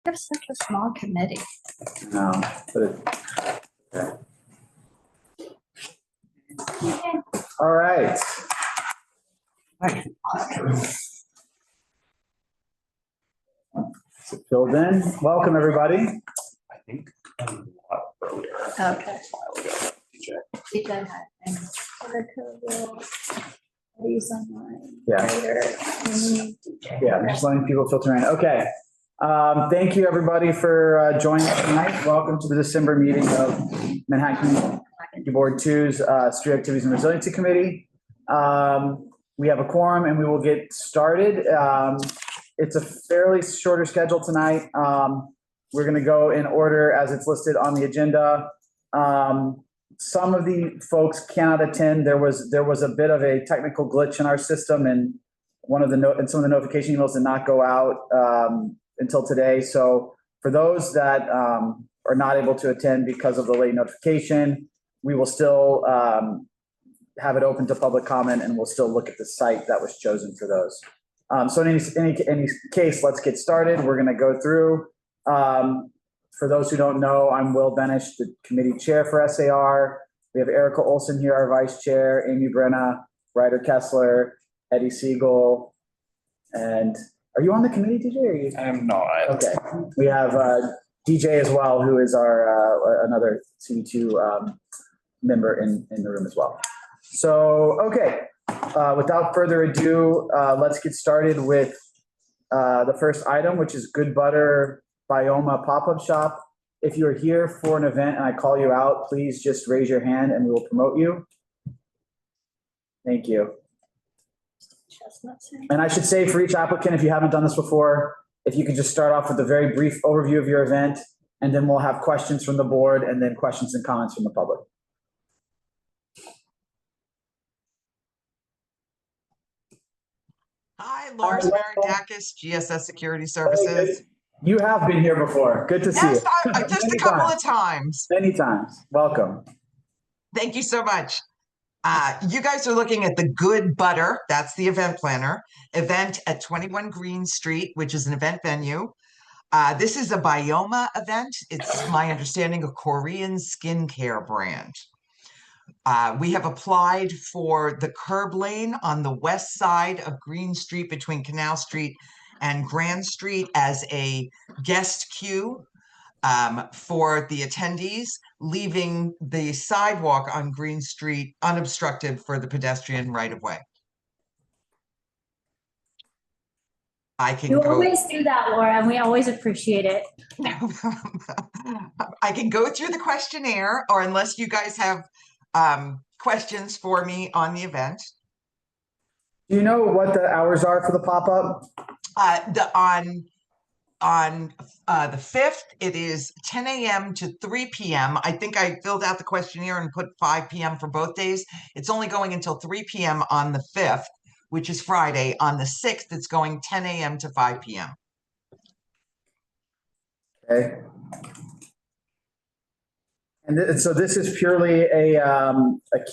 have such a small committee. No, but okay. All right. So filled in. Welcome, everybody. I think a lot earlier. Okay. DJ. DJ had things. These online. Yeah. Yeah, I'm just letting people filter in. Okay. Thank you, everybody, for joining us tonight. Welcome to the December meeting of Manhattan Community Board 2's Street Activities and Resiliency Committee. We have a quorum and we will get started. It's a fairly shorter schedule tonight. We're going to go in order as it's listed on the agenda. Some of the folks cannot attend. There was a bit of a technical glitch in our system, and some of the notification emails did not go out until today. So for those that are not able to attend because of the late notification, we will still have it open to public comment, and we'll still look at the site that was chosen for those. So in any case, let's get started. We're going to go through. For those who don't know, I'm Will Benish, the committee chair for SAR. We have Erica Olson here, our vice chair, Amy Brenna, Ryder Kessler, Eddie Siegel, and are you on the committee, DJ? I am not. Okay. We have DJ as well, who is our another CB2 member in the room as well. So, okay. Without further ado, let's get started with the first item, which is Good Butter Bioma pop-up shop. If you're here for an event and I call you out, please just raise your hand and we will promote you. Thank you. And I should say for each applicant, if you haven't done this before, if you could just start off with a very brief overview of your event, and then we'll have questions from the board and then questions and comments from the public. Hi, Lars Maridakis, GSS Security Services. You have been here before. Good to see you. Yes, just a couple of times. Many times. Welcome. Thank you so much. You guys are looking at the Good Butter, that's the event planner, event at 21 Green Street, which is an event venue. This is a Bioma event. It's my understanding a Korean skincare brand. We have applied for the curb lane on the west side of Green Street between Canal Street and Grand Street as a guest queue for the attendees, leaving the sidewalk on Green Street unobstructed for the pedestrian right-of-way. You always do that, Laura, and we always appreciate it. I can go through the questionnaire, or unless you guys have questions for me on the event. Do you know what the hours are for the pop-up? On the 5th, it is 10 a.m. to 3 p.m. I think I filled out the questionnaire and put 5 p.m. for both days. It's only going until 3 p.m. on the 5th, which is Friday. On the 6th, it's going 10 a.m. to 5 p.m. Okay. And so this is purely a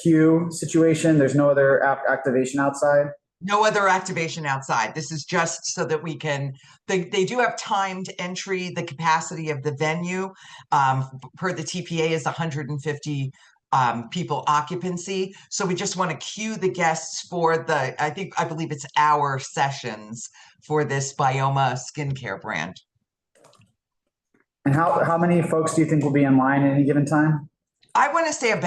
queue situation. There's no other activation outside? No other activation outside. This is just so that we can, they do have timed entry. The capacity of the venue per the TPA is 150 people occupancy. So we just want to queue the guests for I believe it's hour sessions for this Bioma skincare brand. And how many folks do you think will be in line at any given time? I want to say I'm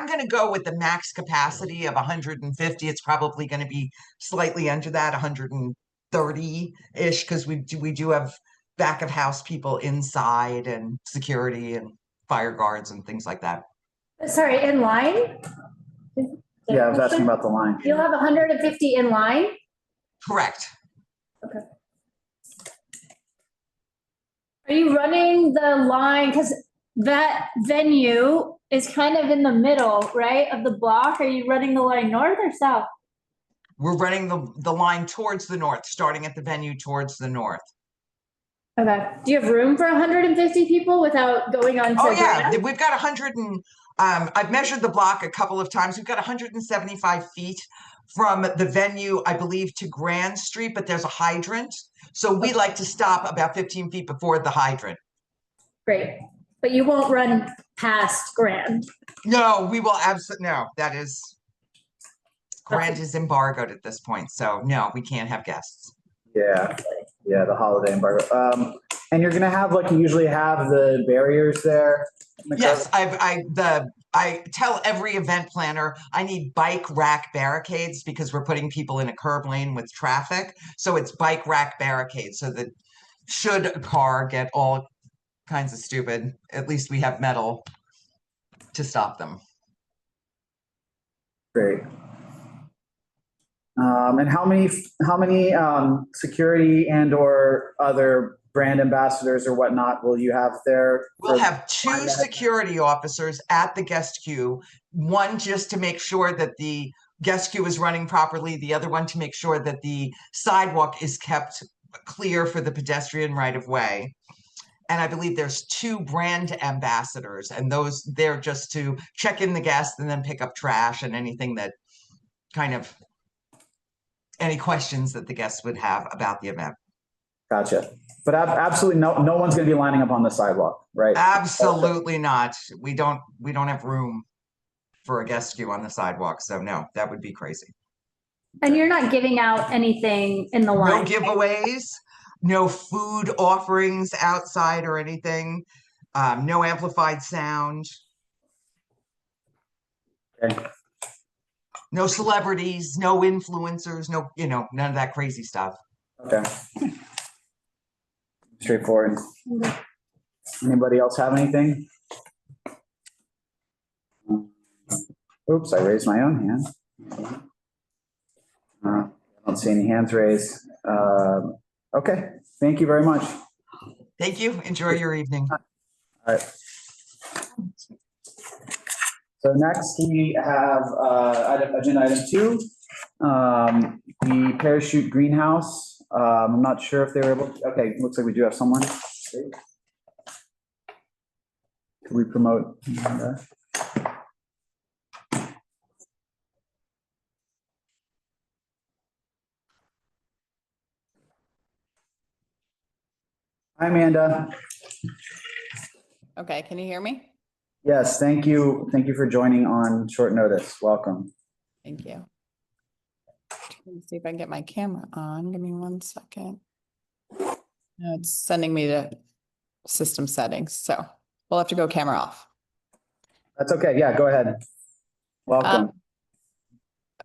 going to go with the max capacity of 150. It's probably going to be slightly under that, 130-ish, because we do have back of house people inside and security and fire guards and things like that. Sorry, in line? Yeah, I was asking about the line. You'll have 150 in line? Correct. Okay. Are you running the line, because that venue is kind of in the middle, right, of the block? Are you running the line north or south? We're running the line towards the north, starting at the venue towards the north. Okay. Do you have room for 150 people without going on to Oh, yeah. We've got I've measured the block a couple of times. We've got 175 feet from the venue, I believe, to Grand Street, but there's a hydrant. So we like to stop about 15 feet before the hydrant. Great, but you won't run past Grand. No, we will absolutely, no, that is, Grand is embargoed at this point, so no, we can't have guests. Yeah, yeah, the holiday embargo. And you're gonna have, like you usually have, the barriers there? in the Yes, curb? I tell every event planner, I need bike rack barricades because we're putting people in a curb lane with traffic. So it's bike rack barricades so that should a car get all kinds of stupid, at least we have metal to stop them. Great. And how many security and or other brand ambassadors or whatnot will you have there? We'll have 2 security officers at the guest queue, one just to make sure that the guest queue is running properly, the other one to make sure that the sidewalk is kept clear for the pedestrian right of way. And I believe there's 2 brand ambassadors, and those they're just to check in the guests and then pick up trash and anything that kind of any questions that the guests would have about the event. Gotcha. But absolutely no one's going to be lining up on the sidewalk, right? Absolutely not. We don't have room for a guest queue on the sidewalk. So no, that would be crazy. And you're not giving out anything in the line. No giveaways, no food offerings outside or anything. No amplified sound. Okay. No celebrities, no influencers, no, none of that crazy stuff. Okay. Straightforward. Anybody else have anything? Oops, I raised my own hand. I don't see any hands raised. Okay, thank you very much. Thank you. Enjoy your evening. All right. So next we have agenda item 2, the parachute greenhouse. I'm not sure if they were able to, okay, looks like we do have someone. Could we promote? Hi, Amanda. Okay, can you hear me? Yes, thank you. Thank you for joining on short notice. Welcome. Thank you. Let me see if I can get my camera on. Give me 1 second. No, it's sending me to system settings, so we'll have to go camera off. That's okay. Yeah, go ahead. Welcome.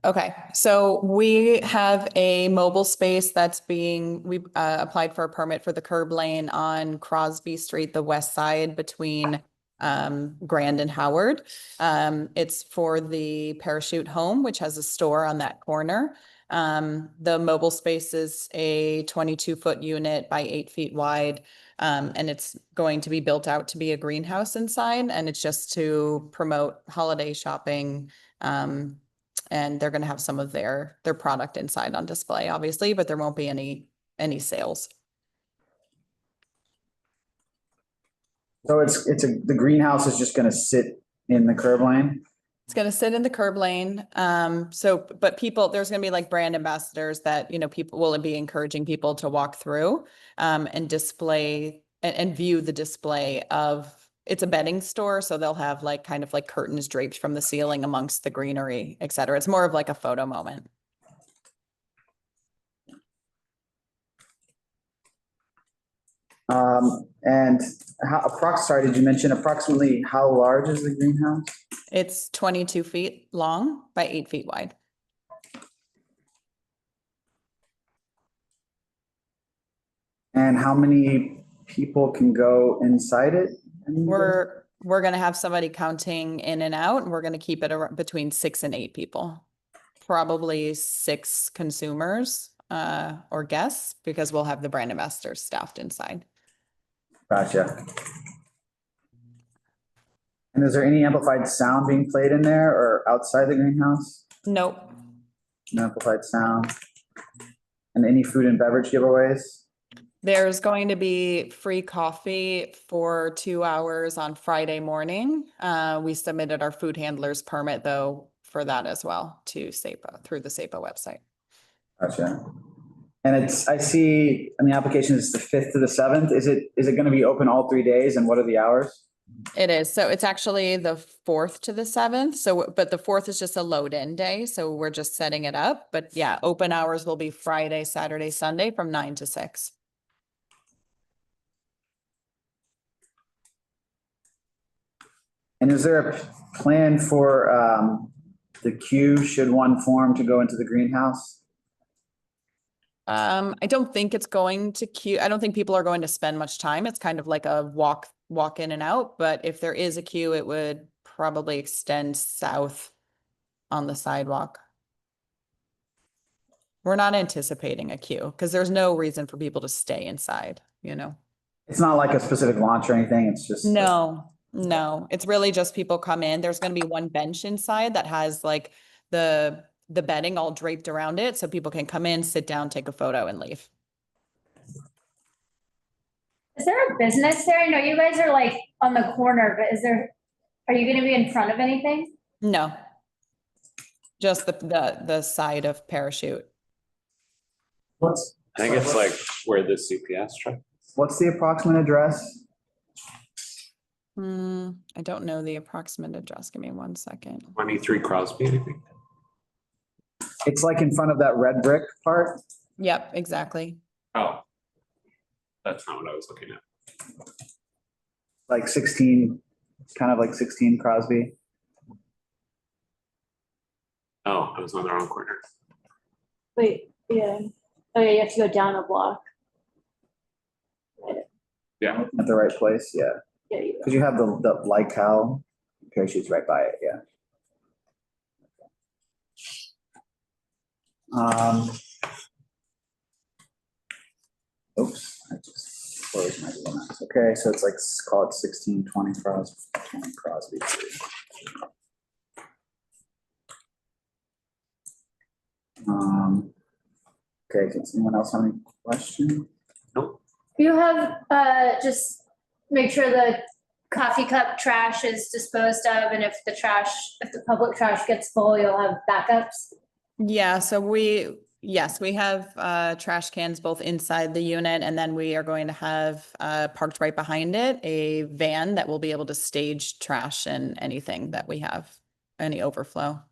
Okay, so we have a mobile space that's we applied for a permit for the curb lane on Crosby Street, the west side between Grand and Howard. It's for the Parachute Home, which has a store on that corner. The mobile space is a 22-foot unit by 8 feet wide. And it's going to be built out to be a greenhouse inside, and it's just to promote holiday shopping. And they're going to have some of their product inside on display, obviously, but there won't be any sales. So the greenhouse is just going to sit in the curb lane? It's going to sit in the curb lane. But there's going to be like brand ambassadors that, people will be encouraging people to walk through, and display and view the display of, it's a bedding store. So they'll have kind of curtains draped from the ceiling amongst the greenery, et cetera. It's more of like a photo moment. And sorry, did you mention approximately how large is the greenhouse? It's 22 feet long by 8 feet wide. And how many people can go inside it? We're going to have somebody counting in and out, and we're going to keep it between 6 and 8 people. Probably 6 consumers or guests, because we'll have the brand ambassadors staffed inside. Gotcha. And is there any amplified sound being played in there or outside the greenhouse? Nope. No amplified sound. And any food and beverage giveaways? There's going to be free coffee for 2 hours on Friday morning. We submitted our food handler's permit though for that as well to SEPA through the SEPA website. Gotcha. And I see on the application it's the 5th to the 7th. Is it going to be open all 3 days, and what are the hours? It is. So it's actually the 4th to the 7th. So, but the 4th is just a load in day. So we're just setting it up. But yeah, open hours will be Friday, Saturday, Sunday from 9 to 6. And is there a plan for the queue should one form to go into the greenhouse? I don't think it's going to queue. I don't think people are going to spend much time. It's kind of like a walk in and out. But if there is a queue, it would probably extend south on the sidewalk. We're not anticipating a queue because there's no reason for people to stay inside, you know? It's not like a specific launch or anything. It's just. No, it's really just people come in. There's going to be one bench inside that has like the bedding all draped around it. So people can come in, sit down, take a photo and leave. Is there a business there? I know you guys are like on the corner, but are you gonna be in front of anything? No. Just the side of Parachute. I think it's like where the CPS truck. What's the approximate address? I don't know the approximate address. Give me 1 second. 23 Crosby, I think. It's like in front of that red brick part. Yep, exactly. Oh. That's not what I was looking at. Like 16, kind of like 16 Crosby. Oh, I was on the wrong corner. Wait, yeah. Oh yeah, you have to go down a block. Yeah. At the right place, yeah. Yeah, you Because you have the like how Parachute's right by it, yeah. Oops, I just closed my Google Maps. Okay, so it's like, call it 1620 Crosby Street. Okay, can someone else have any questions? Nope. You have, just make sure the coffee cup trash is disposed of, and if the public trash gets full, you'll have backups. Yeah, so we have trash cans both inside the unit, and then we are going to have parked right behind it a van that will be able to stage trash and anything that we have, any overflow.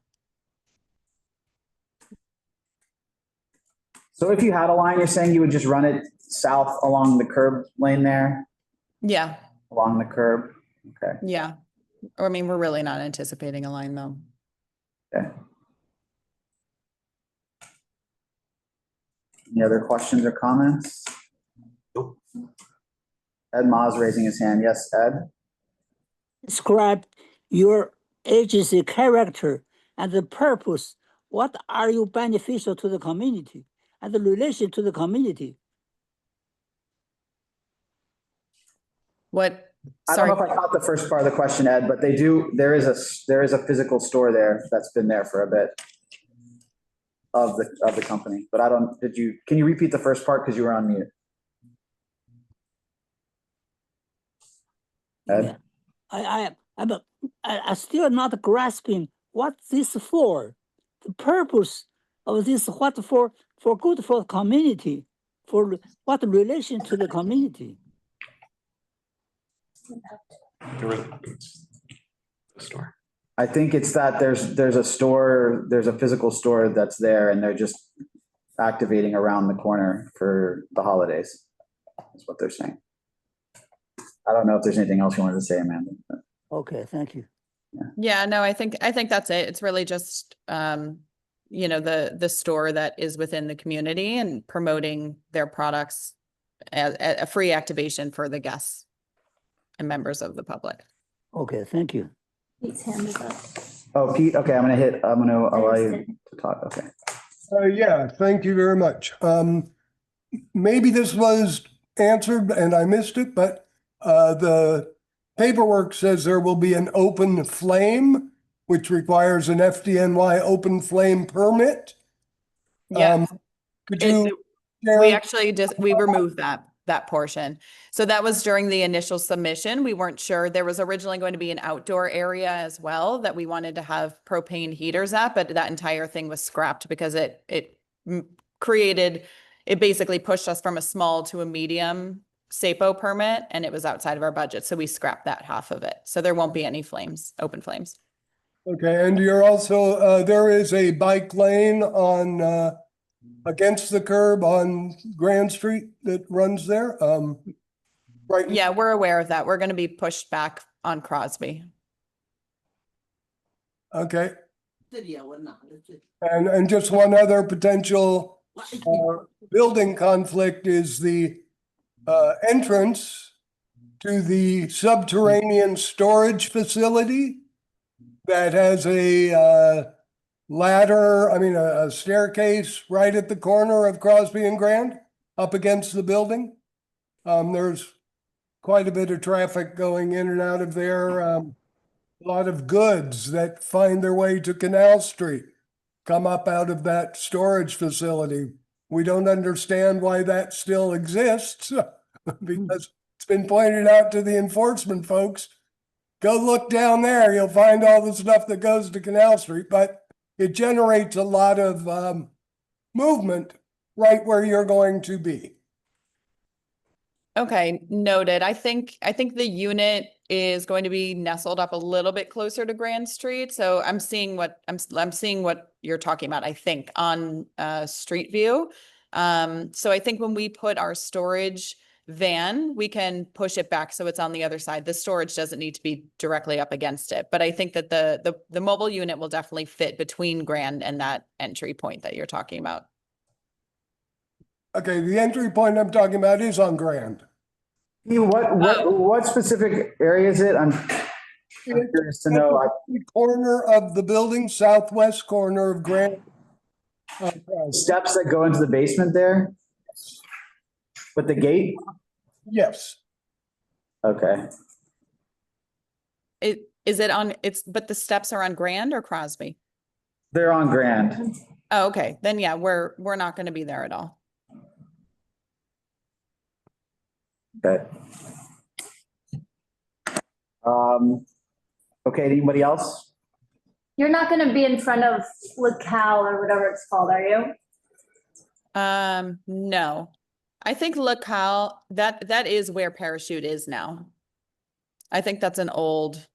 So if you had a line, you're saying you would just run it south along the curb lane there, Yeah, along the curb? Okay, yeah. Or I mean, we're really not anticipating a line though. okay. Any other questions or comments? Nope. Ed Ma's raising his hand. Yes, Ed? Describe your agency character and the purpose. What are you beneficial to the community and the relation to the community? What? I don't Sorry. know if I caught the first part of the question, Ed, but there is a physical store there that's been there for a bit of the company, but can you repeat the first part because you were on mute? Ed? Yeah. I'm still not grasping what this for. The purpose of this, what for good for community, for what relation to the community. The store. I think it's that there's a physical store that's there and they're just activating around the corner for the holidays. That's what they're saying. I don't know if there's anything else you wanted to say, Amanda. But. Okay, thank you. Yeah, no, I think that's it. It's really just, the store that is within the community and promoting their products as a free activation for the guests and members of the public. Okay, thank you. Pete's hand is up. Oh, Pete, okay, I'm gonna allow you to talk, okay. Yeah, thank you very much. Maybe this was answered and I missed it, but the paperwork says there will be an open flame, which requires an FDNY open flame permit. Yeah. Could you? We actually we removed that. that portion. So that was during the initial submission. We weren't sure. There was originally going to be an outdoor area as well that we wanted to have propane heaters at, but that entire thing was scrapped because it basically pushed us from a small to a medium SAPO permit, and it was outside of our budget. So we scrapped that half of it. So there won't be any flames, open flames. Okay, and you're also, there is a bike lane on, against the curb on Grand Street that runs there. Right. Yeah, we're aware of that. We're going to be pushed back on Crosby. Okay. And just one other potential building conflict is the entrance to the subterranean storage facility that has a ladder, a staircase right at the corner of Crosby and Grand up against the building. There's quite a bit of traffic going in and out of there. A lot of goods that find their way to Canal Street come up out of that storage facility. We don't understand why that still exists because it's been pointed out to the enforcement folks. Go look down there, you'll find all the stuff that goes to Canal Street, but it generates a lot of movement right where you're going to be. Okay, noted. I think the unit is going to be nestled up a little bit closer to Grand Street. So I'm seeing what you're talking about, I think, on Street View. So I think when we put our storage van, we can push it back so it's on the other side. The storage doesn't need to be directly up against it. But I think that the mobile unit will definitely fit between Grand and that entry point that you're talking about. Okay, the entry point I'm talking about is on Grand. What specific area is it? I'm curious to know. The corner of the building, southwest corner of Grand. Steps that go into the basement there? With the gate? Yes. Okay. But the steps are on Grand or Crosby? They're on Grand. Oh, okay. Then yeah, we're not going to be there at all. Okay. Okay, anybody else? You're not gonna be in front of Locale or whatever it's called, are you? No. I think Locale, that is where Parachute is now. I think that's an old.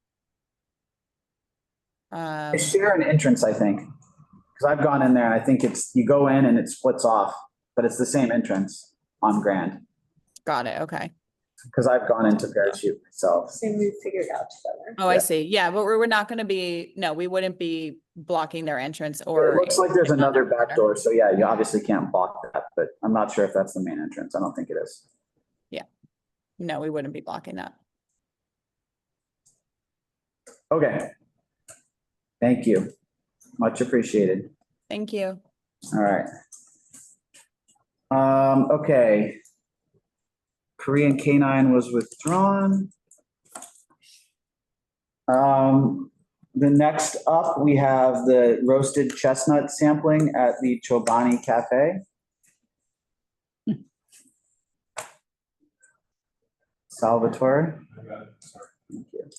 They share an entrance, I think. Because I've gone in there and I think you go in and it splits off, but it's the same entrance on Grand. Got it. Okay. Because I've gone into Parachute myself. So we figured out together. Oh, I see. Yeah, but we're not going to be, no, we wouldn't be blocking their entrance or. It looks like there's another back door. So yeah, you obviously can't block that, but I'm not sure if that's the main entrance. I don't think it is. Yeah. No, we wouldn't be blocking that. Okay. Thank you. Much appreciated. Thank you. All right. Okay. Korean Canine was withdrawn. The next up, we have the roasted chestnut sampling at the Chobani Cafe. Salvatore. Thank you.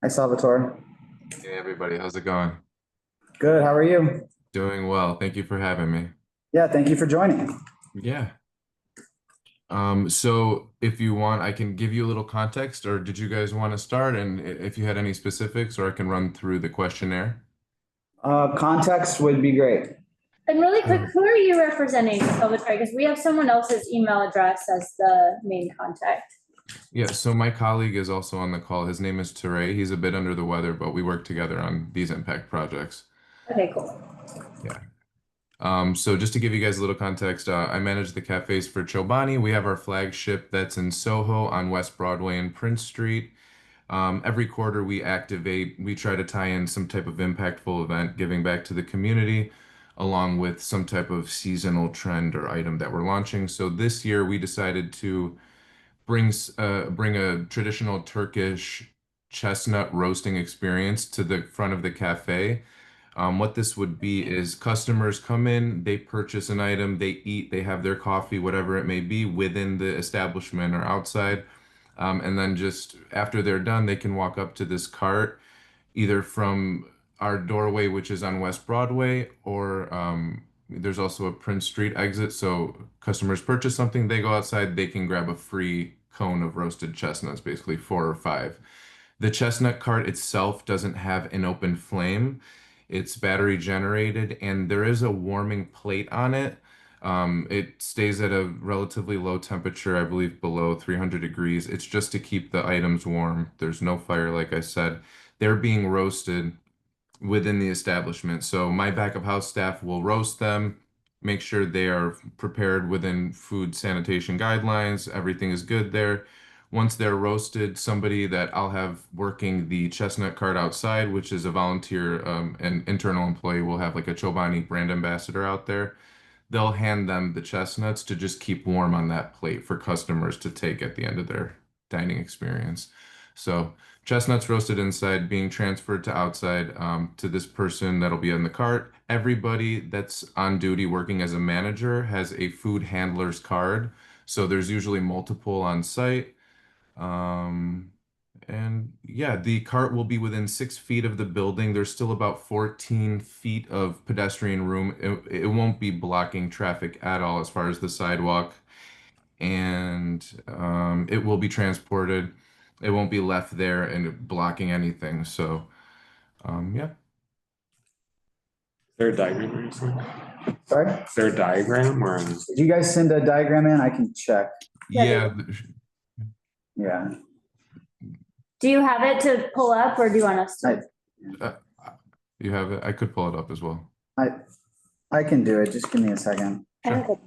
Hi, Salvatore. Hey everybody, how's it going? Good, how are you? Doing well. Thank you for having me. Yeah, thank you for joining. Yeah. So if you want, I can give you a little context, or did you guys want to start? And if you had any specifics, or I can run through the questionnaire. Context would be great. And really quick, who are you representing, Salvatore? Because we have someone else's email address as the main contact. Yeah, so my colleague is also on the call. His name is Teray. He's a bit under the weather, but we work together on these impact projects. Okay, cool. Yeah. So just to give you guys a little context, I manage the cafes for Chobani. We have our flagship that's in Soho on West Broadway and Prince Street. Every quarter we try to tie in some type of impactful event, giving back to the community, along with some type of seasonal trend or item that we're launching. So this year we decided to bring a traditional Turkish chestnut roasting experience to the front of the cafe. What this would be is customers come in, they purchase an item, they eat, they have their coffee, whatever it may be, within the establishment or outside. And then just after they're done, they can walk up to this cart, either from our doorway, which is on West Broadway, or there's also a Prince Street exit. So customers purchase something, they go outside, they can grab a free cone of roasted chestnuts, basically 4 or 5. The chestnut cart itself doesn't have an open flame. It's battery generated, and there is a warming plate on it. It stays at a relatively low temperature, I believe below 300 degrees. It's just to keep the items warm. There's no fire, like I said. They're being roasted within the establishment. So my back of house staff will roast them, make sure they are prepared within food sanitation guidelines. Everything is good there. Once they're roasted, somebody that I'll have working the chestnut cart outside, which is a volunteer, an internal employee, will have like a Chobani brand ambassador out there. They'll hand them the chestnuts to just keep warm on that plate for customers to take at the end of their dining experience. So chestnuts roasted inside, being transferred to outside, to this person that'll be in the cart. Everybody that's on duty working as a manager has a food handler's card. So there's usually multiple on site. And yeah, the cart will be within 6 feet of the building. There's still about 14 feet of pedestrian room. It won't be blocking traffic at all as far as the sidewalk. And it will be transported. It won't be left there and blocking anything. So yeah. Is there a diagram or anything? Sorry? Is there a diagram or? Did you guys send a diagram in? I can check. Yeah. Yeah. Do you have it to pull up or do you want us to? You have it. I could pull it up as well. I can do it. Just give me a second. Sure.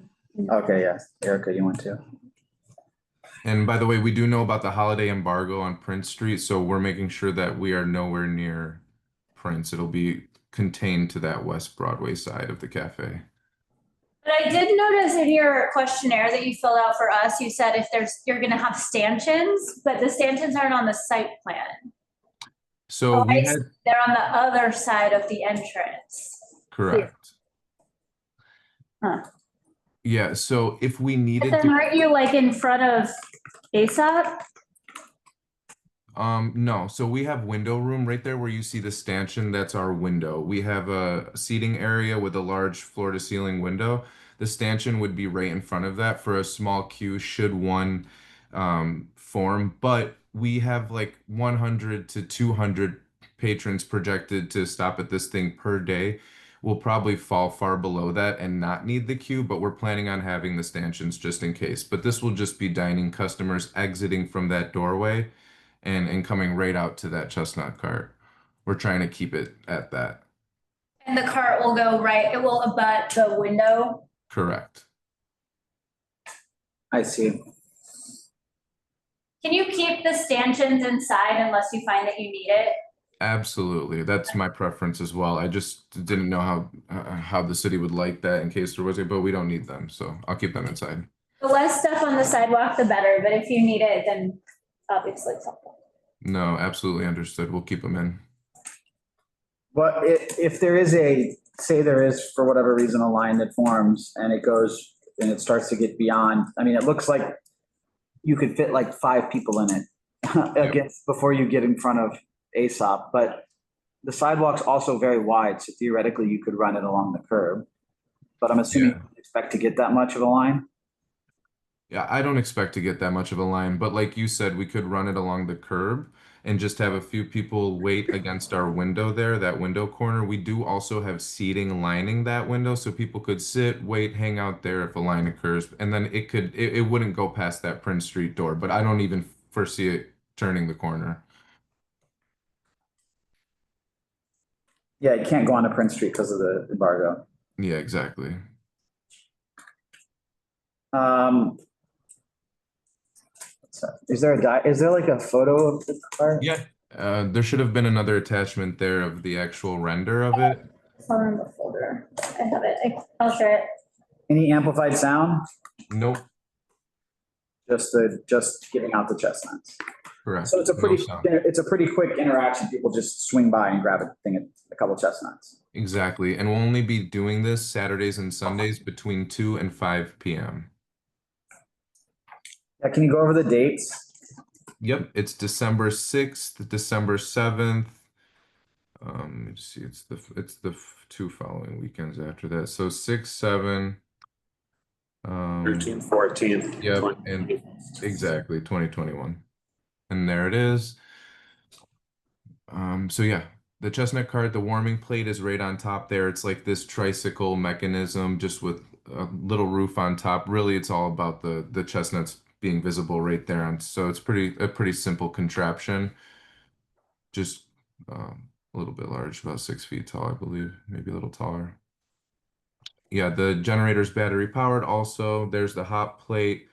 Okay, yes. Erica, you want to? And by the way, we do know about the holiday embargo on Prince Street, so we're making sure that we are nowhere near Prince. It'll be contained to that West Broadway side of the cafe. But I did notice in your questionnaire that you filled out for us, you said if you're gonna have stanchions, but the stanchions aren't on the site plan. So we had, They're on the other side of the entrance. correct. Huh. Yeah, so if we But needed then to, aren't you like in front of ASAP? no, so we have window room right there where you see the stanchion. That's our window. We have a seating area with a large floor to ceiling window. The stanchion would be right in front of that for a small queue should one form, but we have like 100 to 200 patrons projected to stop at this thing per day. We'll probably fall far below that and not need the queue, but we're planning on having the stanchions just in case. But this will just be dining customers exiting from that doorway and coming right out to that chestnut cart. We're trying to keep it at that. And the cart will go right, it will abut the window. Correct. I see. Can you keep the stanchions inside unless you find that you need it? Absolutely. That's my preference as well. I just didn't know how the city would like that in case there was a, but we don't need them, so I'll keep them inside. The less stuff on the sidewalk, the better, but if you need it, then obviously it's helpful. No, absolutely understood. We'll keep them in. But if there is say there is, for whatever reason, a line that forms and it goes and it starts to get beyond, I mean, it looks like you could fit like 5 people in it against before you get in front of ASOP, but the sidewalk's also very wide, so theoretically you could run it along the curb. But I'm assuming you expect to get that much of a line? Yeah, I don't expect to get that much of a line, but like you said, we could run it along the curb and just have a few people wait against our window there, that window corner. We do also have seating lining that window, so people could sit, wait, hang out there if a line occurs, and then it wouldn't go past that Prince Street door, but I don't even foresee it turning the corner. Yeah, you can't go onto Prince Street because of the embargo. Yeah, exactly. Is there like a photo of the car? Yeah. There should have been another attachment there of the actual render of it. It's on the folder. I have it. I'll share it. Any amplified sound? Nope. just giving out the chestnuts. Correct. So it's a No sound. pretty quick interaction. People just swing by and grab a couple chestnuts. Exactly. And we'll only be doing this Saturdays and Sundays between 2 and 5 p.m. Yeah, can you go over the dates? Yep, it's December 6th, December 7th. Let me see, it's the 2 following weekends after that. So 6, 7, 13th, 14th. yep, 20. and exactly 2021. And there it is. So yeah, the chestnut cart, the warming plate is right on top there. It's like this tricycle mechanism just with a little roof on top. Really, it's all about the chestnuts being visible right there. And so it's a pretty simple contraption. Just a little bit large, about 6 feet tall, I believe, maybe a little taller. Yeah, the generator's battery powered also. There's the hot plate,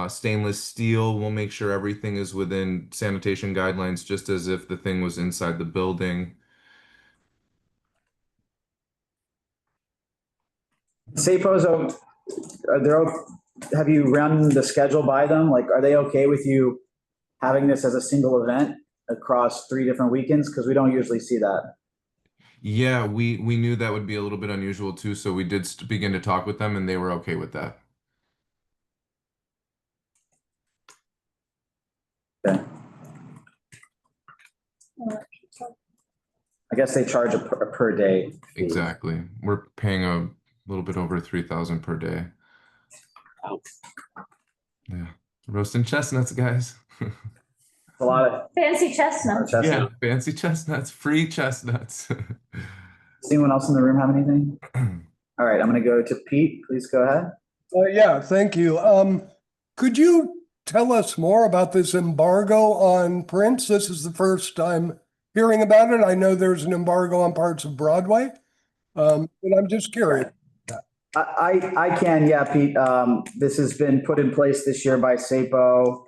stainless steel. We'll make sure everything is within sanitation guidelines, just as if the thing was inside the building. SAPO's, have you run the schedule by them? Like, are they okay with you having this as a single event across 3 different weekends? Because we don't usually see that. Yeah, we knew that would be a little bit unusual too, so we did begin to talk with them, and they were okay with that. Okay. I guess they charge a per day fee. Exactly. We're paying a little bit over 3,000 per day. Wow. Yeah, roasting chestnuts, guys. A lot of Fancy chestnuts. chestnuts. Yeah, fancy chestnuts, free chestnuts. Does anyone else in the room have anything? All right, I'm going to go to Pete. Please go ahead. Yeah, thank you. Could you tell us more about this embargo on prints? This is the first time hearing about it. I know there's an embargo on parts of Broadway, but I'm just curious. I can, yeah, Pete. This has been put in place this year by SAPO.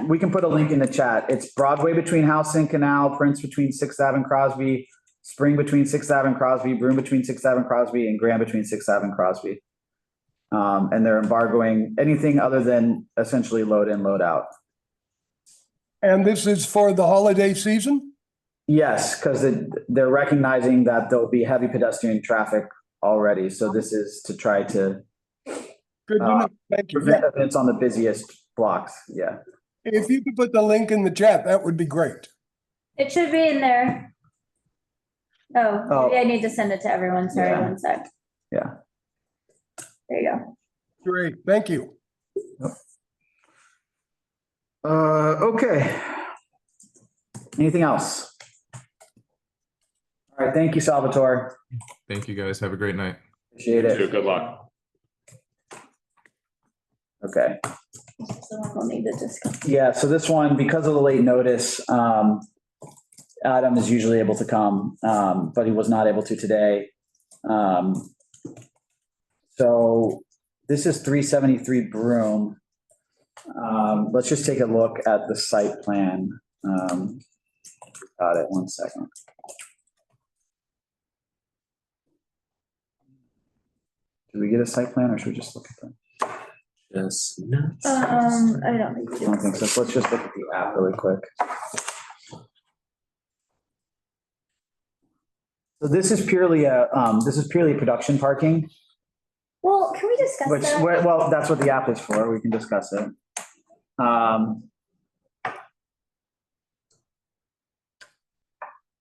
We can put a link in the chat. It's Broadway between House and Canal, Prince between 6th Ave and Crosby, Spring between 6th Ave and Crosby, Broome between 6th Ave and Crosby, and Grand between 6th Ave and Crosby. And they're embargoing anything other than essentially load in, load out. And this is for the holiday season? Yes, because they're recognizing that there'll be heavy pedestrian traffic already. So this is to try to Good to know. Thank you. prevent events on the busiest blocks. Yeah. If you could put the link in the chat, that would be great. It should be in there. Oh. Maybe I need to send it to everyone. Sorry, Yeah. 1 sec. Yeah. There you go. Great. Thank you. Okay. Anything else? All right. Thank you, Salvatore. Thank you, guys. Have a great night. Appreciate it. Good luck. Okay. This is the one we'll need to discuss. Yeah. So this one, because of the late notice, Adam is usually able to come, but he was not able to today. So this is 373 Broome. Let's just take a look at the site plan. Got it. 1 second. Did we get a site plan or should we just look at them? Yes. Nuts. I don't think we I do. don't think so. So let's just look at the app really quick. So this is purely production parking, Well, can we discuss which, that? well, that's what the app is for. We can discuss it.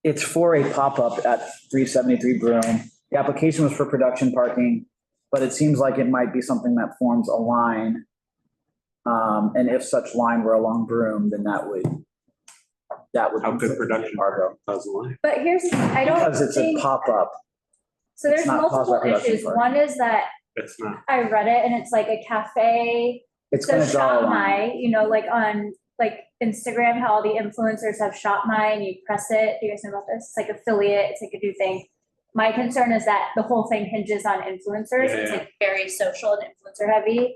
It's for a pop-up at 373 Broome. The application was for production parking, but it seems like it might be something that forms a line. And if such line were along Broome, then that would. How could production embargo. doesn't lie? But here's, I don't Because it's a think, pop-up. so there's it's not multiple caused by production issues. parking. One is that It's not. I read it and it's like a cafe. It's So gonna draw a Shop line. My, you know, like on like Instagram, how all the influencers have Shop My and you press it. Do you guys know about this? It's like affiliate, it's like a new thing. My concern is that the whole thing hinges on influencers. It's Yeah. like very social and influencer heavy.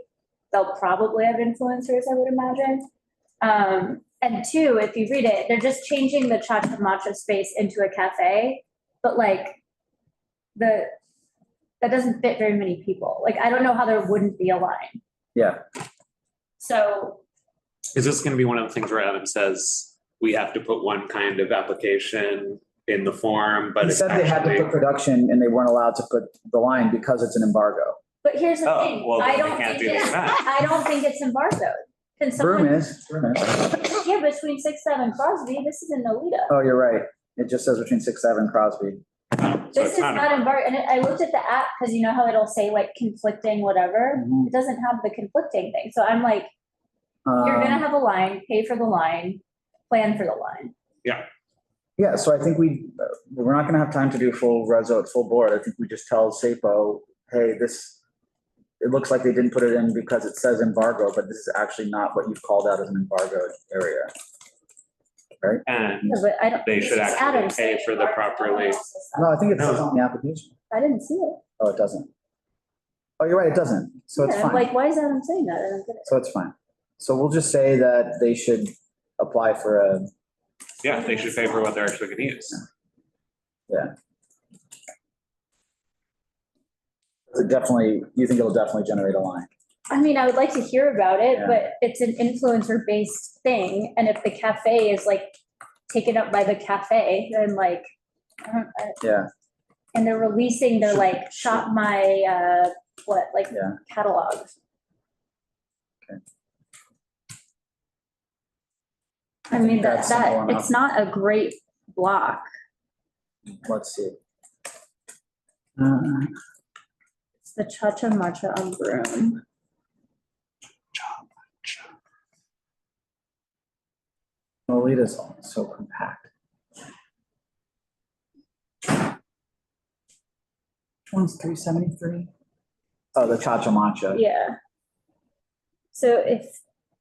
They'll probably have influencers, I would imagine. And 2, if you read it, they're just changing the Cha Cha Matcha space into a cafe, but like that doesn't fit very many people. Like, I don't know how there wouldn't be a line. Yeah. So Is this gonna be one of the things where Adam says we have to put one kind of application in the form, but He it's said they had to actually? put production and they weren't allowed to put the line because it's an embargo. but here's the Oh, thing, well, I then they don't can't think do the it's, event. I don't think it's embargoed. Can Broom someone, is. yeah, between 6-7 Crosby, this is in Nolita. Oh, you're right. It just says between 6-7 Crosby. So This it's is not embargoed, and I looked at the app, because you know how it'll say like conflicting whatever? Mhm. It doesn't have the conflicting thing, so I'm like, you're gonna have a line, pay for the line, plan for the line. Yeah, so I think we're not gonna have time to do full reso, full board. I think we just tell SAPO, hey, it looks like they didn't put it in because it says embargo, but this is actually not what you've called out as an embargoed area. Right? And Yeah, but I don't. they this should is actually Adam's pay saying for the embargo, proper no one lease. else says that. No, I think it says No. on the application. I didn't see it. Oh, it doesn't. Oh, you're right, it doesn't. So it's Yeah, I'm fine. like, why is Adam saying that? I don't get it. So it's fine. So we'll just say that they should apply for a, Yeah, they should pay for what they're actually gonna use. you think it'll definitely generate a line? I mean, I would like to hear about it, Yeah. but it's an influencer-based thing, and if the cafe is like taken up by the cafe, then like, Yeah, and they're releasing their like shop my, Yeah. catalogs. Okay. I mean, That's simple enough. it's not a great block. let's see. It's the Cha-Cha Matcha on Broome. Lolita's so compact. One's 373. Oh, the Cha-Cha Matcha. Yeah. So if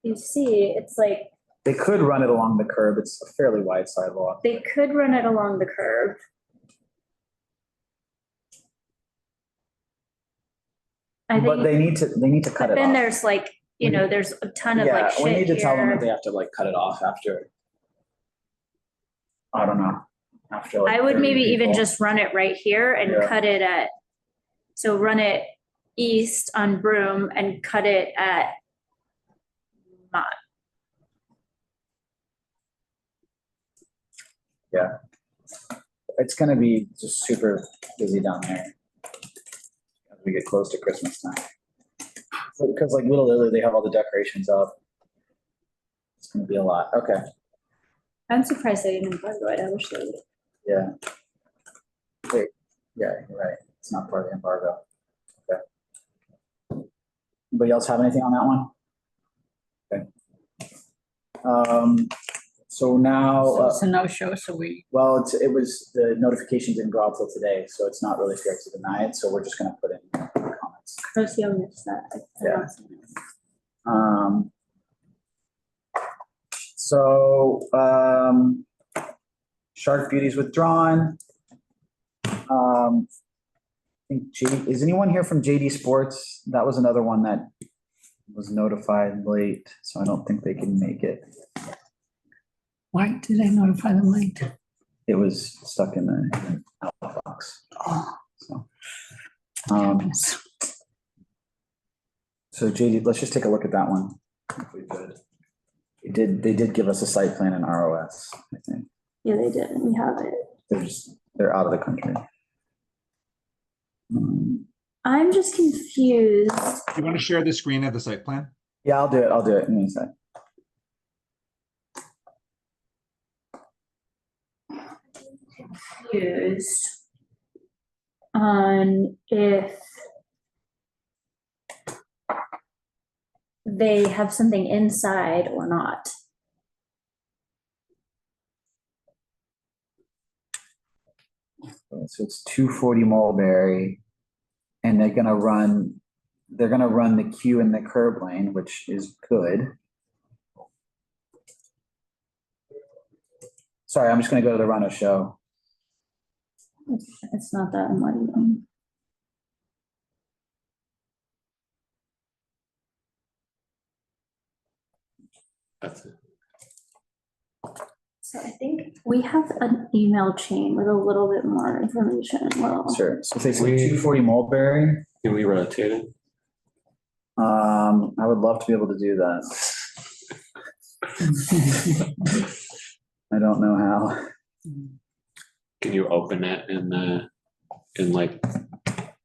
you see, it's like, They could run it along the curb. It's a fairly wide sidewalk. they could run it along the curb. I But think, they need to cut but it then off. there's like, you know, there's a ton of like Yeah, shit we need to tell them that here. they have to like cut it off after. I don't know, after like I would 30 maybe even people. just run it right here and Yeah. cut it at, so run it east on Broome and cut it at Mott. It's gonna be just super busy down there. As we get close to Christmas time. Because like Little Italy, they have all the decorations up. It's gonna be a lot. Okay, I'm surprised they didn't embargo it. I wish they would. yeah. Wait, yeah, you're right. It's not part of the embargo. Okay. Anybody else have anything on that one? Okay. So now, So it's a no-show, so we. well, the notification didn't go out till today, so it's not really fair to deny it, so we're just gonna put in comments. Rocio missed that. Yeah. So, Shark Beauty's withdrawn. I think is anyone here from JD Sports? That was another one that was notified late, so I don't think they can make it. Why did I notify them late? It was stuck in the outbox. Oh. So JD, let's just take a look at that one. If we could. They did give us a site plan in ROS, I think. Yeah, they did. We have it. They're out of the country. I'm just confused. You want to share the screen of the site plan? Yeah, I'll do it in a sec. Confused on if they have something inside or not. So it's 240 Mulberry, and they're gonna run the queue in the curb lane, which is good. Sorry, I'm just gonna go to the run of show. It's not that muddy. That's it. So I think we have an email chain with a little bit more information. Well, Sure. So they say 240 Mulberry. Can we rotate it? I would love to be able to do that. I don't know how. Can you open it in like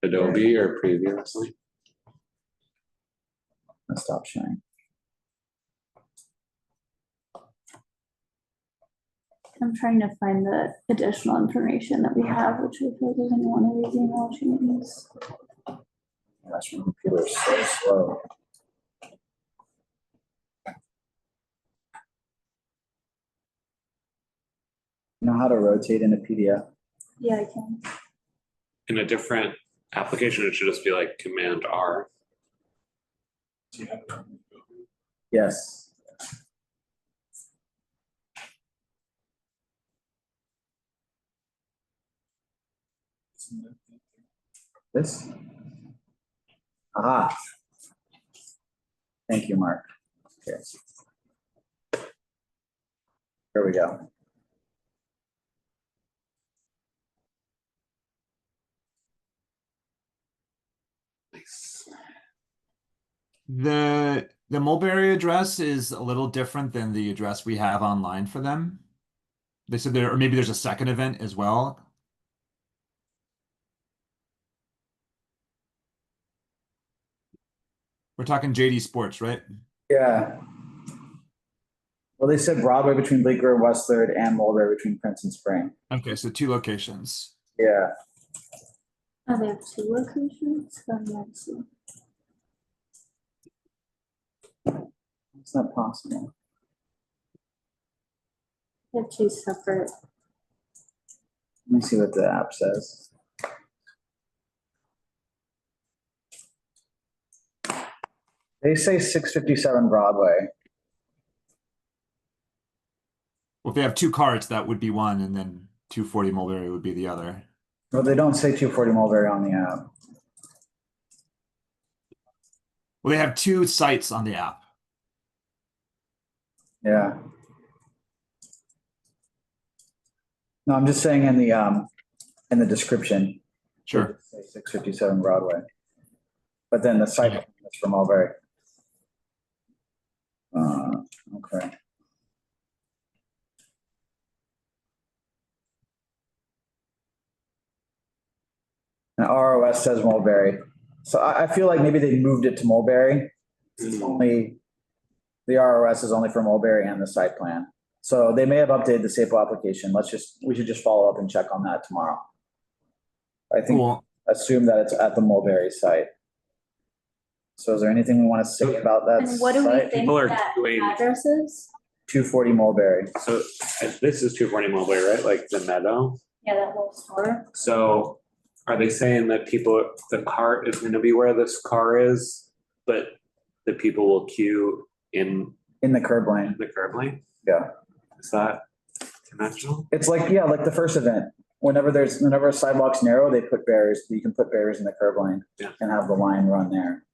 Adobe or previously? Let's stop sharing. I'm trying to find the additional information that we have, which I feel is in one of these email chains. Gosh, my computer is so slow. You know how to rotate in a PDF? Yeah, I can. In a different application, it should just be like Command R. Yes. This? Aha. Thank you, Mark. Okay. Here we go. Nice. The Mulberry address is a little different than the address we have online for them. They said there, or maybe there's a second event as well. We're talking JD Sports, right? Yeah. Well, they said Broadway between Bleecker and West Third and Mulberry between Prince and Spring. Okay, so 2 locations. Yeah. Oh, they have 2 locations? Oh, yeah, I see. It's not possible. They have 2 separate. Let me see what the app says. They say 657 Broadway. Well, if they have 2 cards, that would be one, and then 240 Mulberry would be the other. Well, they don't say 240 Mulberry on the app. Well, they have 2 sites on the app. Yeah. No, I'm just saying in the description. Sure. Say 657 Broadway. But then the site is from Mulberry. Okay. And ROS says Mulberry. So I feel like maybe they moved it to Mulberry. It's only, the ROS is only for Mulberry and the site plan. So they may have updated the SAPO application. We should just follow up and check on that tomorrow. I think, Cool. assume that it's at the Mulberry site. So is there anything we want to say about that And what do we site? think People are that doing- address is? 240 Mulberry. So this is 240 Mulberry, right? Like the meadow. Yeah, that little store. So are they saying that the cart is gonna be where this car is, but the people will queue in In the curb lane. the curb lane? Yeah. Is that conventional? It's like, yeah, like the first event. Whenever a sidewalk's narrow, they put barriers. You can put barriers in the curb lane Yeah. and have the line run there.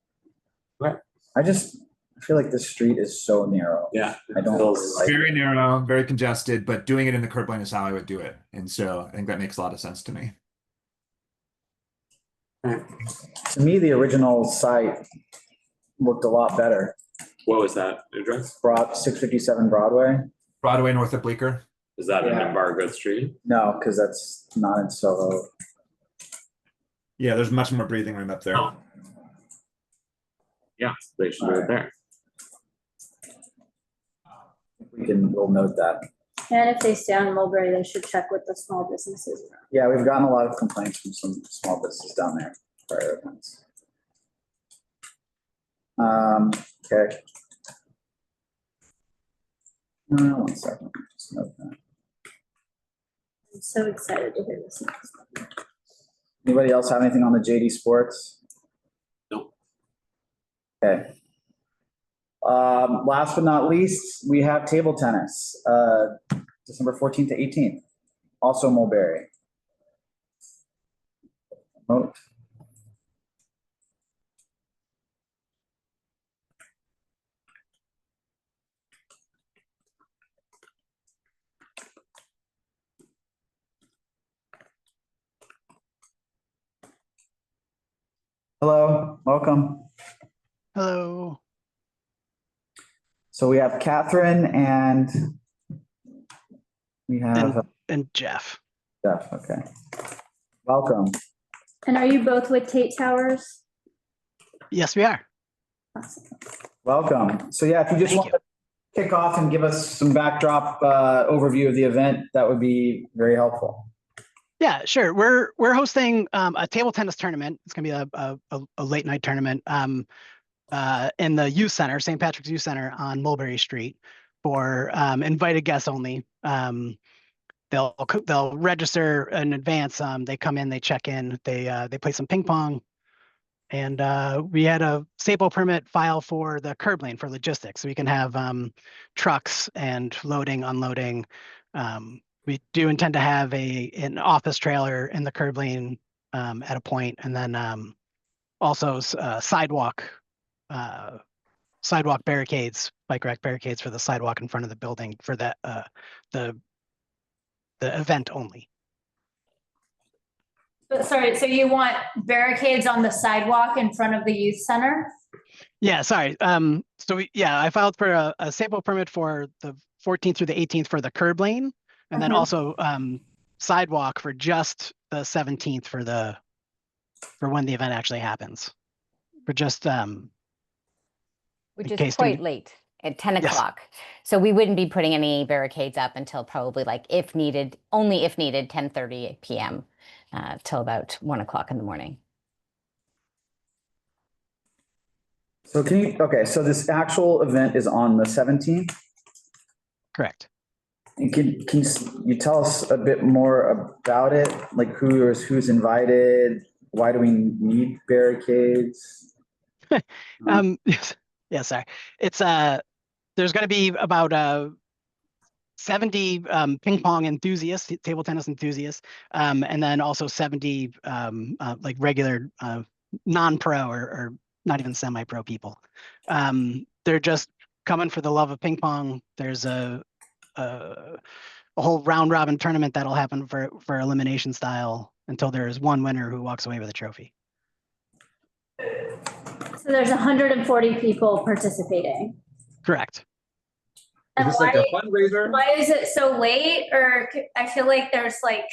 Right. I feel like this street is so narrow. Yeah. I don't Feels- like- Very narrow, very congested, but doing it in the curb lane is how I would do it. And so I think that makes a lot of sense to me. To me, the original site looked a lot better. What was that address? 657 Broadway. Broadway north of Bleecker. Is that an Yeah. embargoed street? No, because that's not in Soho. Yeah, there's much more breathing room up there. Oh. Yeah, they should do it there. We'll note that. And if they stay on Mulberry, they should check with the small businesses. Yeah, we've gotten a lot of complaints from some small businesses down there. Prior events. Okay. 1 second. Just note that. I'm so excited to hear this next one. Anybody else have anything on the JD Sports? No. Okay. Last but not least, we have table tennis, December 14th to 18th, also Mulberry. Vote. Hello, welcome. Hello. So we have Catherine and we have And Jeff. Jeff. Okay. Welcome. And are you both with Tate Towers? Yes, we are. Welcome. So yeah, if you just Thank want to kick off and give us some backdrop overview of the event, that would be very helpful. Yeah, sure. We're hosting a table tennis tournament. It's gonna be a late night tournament in the youth center, St. Patrick's Youth Center on Mulberry Street for invited guests only. They'll register in advance. They come in, they check in, they play some ping pong. And we had a staple permit file for the curb lane for logistics. So we can have trucks and loading, unloading. We do intend to have an office trailer in the curb lane at a point, and then also sidewalk barricades, bike rack barricades for the sidewalk in front of the building for that the event only. But sorry, so you want barricades on the sidewalk in front of the youth center? Yeah, sorry. I filed for a sample permit for the 14th through the 18th for the curb lane, and then also sidewalk for just the 17th for when the event actually happens. For just which is quite late at 10 o'clock. So we wouldn't be putting any barricades up until probably like if needed, only if needed, 10:30 p.m. Till about 1 o'clock in the morning. So so this actual event is on the 17th? Correct. And can you tell us a bit more about it? Like who's invited? Why do we need barricades? Yeah, sorry. It's there's going to be about 70 ping pong enthusiasts, table tennis enthusiasts, and then also 70 like regular non-pro or not even semi-pro people. They're just coming for the love of ping pong. There's a whole round robin tournament that'll happen for elimination style until there is one winner who walks away with a trophy. So there's 140 people participating. Correct. Is this like a fundraiser? Why is it so late? Or I feel like there's like,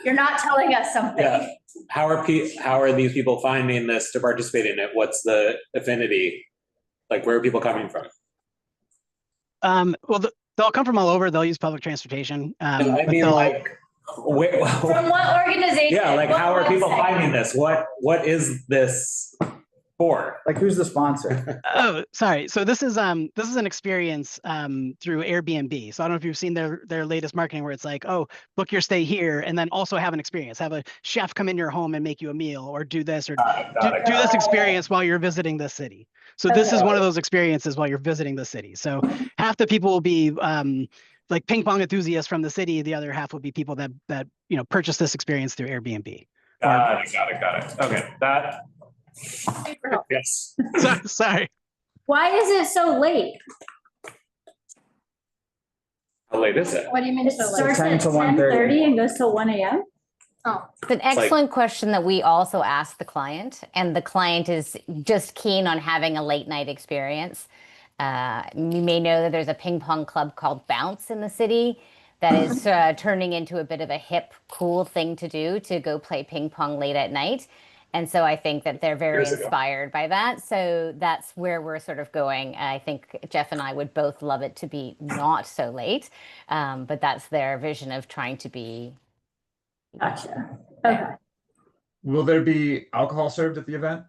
you're not telling us something. Yeah. How are these people finding this to participate in it? What's the affinity? Like, where are people coming from? Well, they'll come from all over. They'll use public transportation. I mean, like, from what organization? Yeah, like, how are people finding this? What is this for? Like, who's the sponsor? Oh, sorry. So this is an experience through Airbnb. So I don't know if you've seen their latest marketing where it's like, oh, book your stay here and then also have an experience. Have a chef come in your home and make you a meal, or do this, or do this experience while you're visiting the city. So this is one of those experiences while you're visiting the city. So half the people will be like ping pong enthusiasts from the city. The other half will be people that purchase this experience through Airbnb. Got it. Okay, that. Yes. Sorry. Why is it so late? How late is it? What do you mean? It starts 10 at to 1:30. 10:30 and goes till 1 a.m.? Oh. It's an excellent question that we also asked the client, and the client is just keen on having a late night experience. You may know that there's a ping pong club called Bounce in the city that is turning into a bit of a hip, cool thing to do, to go play ping pong late at night. And so I think that they're very inspired by that. So that's where we're sort of going. I think Jeff and I would both love it to be not so late, but that's their vision of trying to be. Gotcha. Okay. Will there be alcohol served at the event?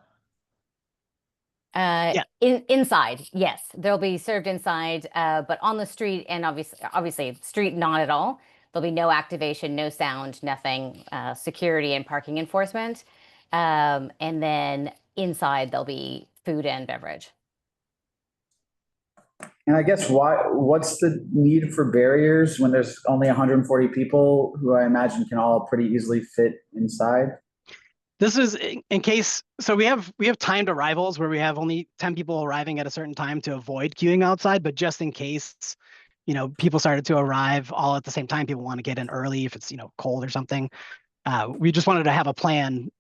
Inside, yes, they'll be served inside, but on the street, and obviously street, not at all. There'll be no activation, no sound, nothing, security and parking enforcement. And then inside there'll be food and beverage. And I guess what's the need for barriers when there's only 140 people who I imagine can all pretty easily fit inside? This is in case, so we have timed arrivals where we have only 10 people arriving at a certain time to avoid queuing outside, but just in case, people started to arrive all at the same time, people want to get in early if it's, cold or something. We just wanted to have a plan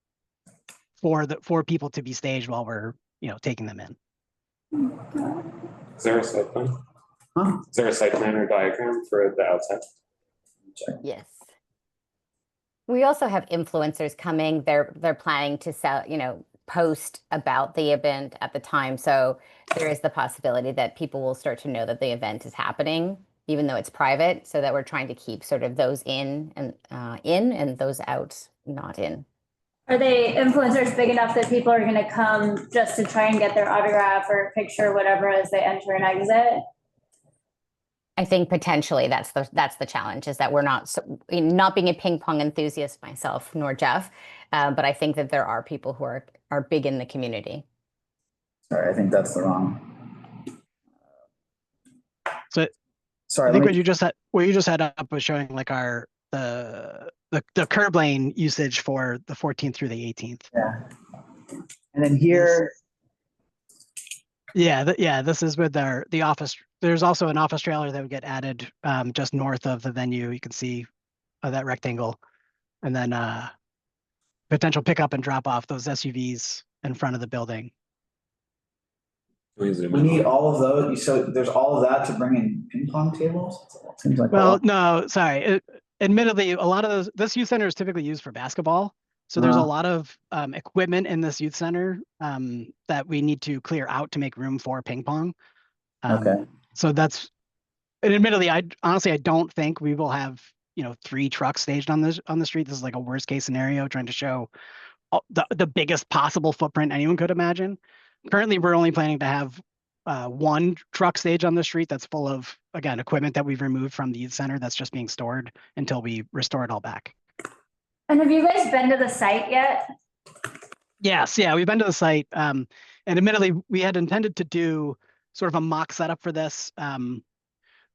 for people to be staged while we're, taking them in. Is there a site plan? Huh? Is there a site plan or diagram for the outside? Yes. We also have influencers coming. They're planning to sell, post about the event at the time. So there is the possibility that people will start to know that the event is happening, even though it's private, so that we're trying to keep sort of those in and those out, not in. Are they influencers big enough that people are gonna come just to try and get their autograph or picture, whatever, as they enter and exit? I think potentially that's the challenge, is that we're not being a ping pong enthusiast myself, nor Jeff, but I think that there are people who are big in the community. Sorry, I think that's the wrong. So Sorry. I think what you just had up was showing like the curb lane usage for the 14th through the 18th. Yeah. And then here. Yeah, this is with the office. There's also an office trailer that would get added just north of the venue. You can see that rectangle, and then potential pickup and drop off those SUVs in front of the building. We need all of those. So there's all of that to bring in ping pong tables? Seems like no, sorry. Admittedly, a lot of this youth center is typically used for basketball. So there's a lot of equipment in this youth center that we need to clear out to make room for ping pong. Okay. So and admittedly, I don't think we will have 3 trucks staged on the street. This is like a worst case scenario, trying to show the biggest possible footprint anyone could imagine. Currently, we're only planning to have 1 truck stage on the street that's full of, again, equipment that we've removed from the youth center that's just being stored until we restore it all back. And have you guys been to the site yet? Yes, yeah, we've been to the site. And admittedly, we had intended to do sort of a mock setup for this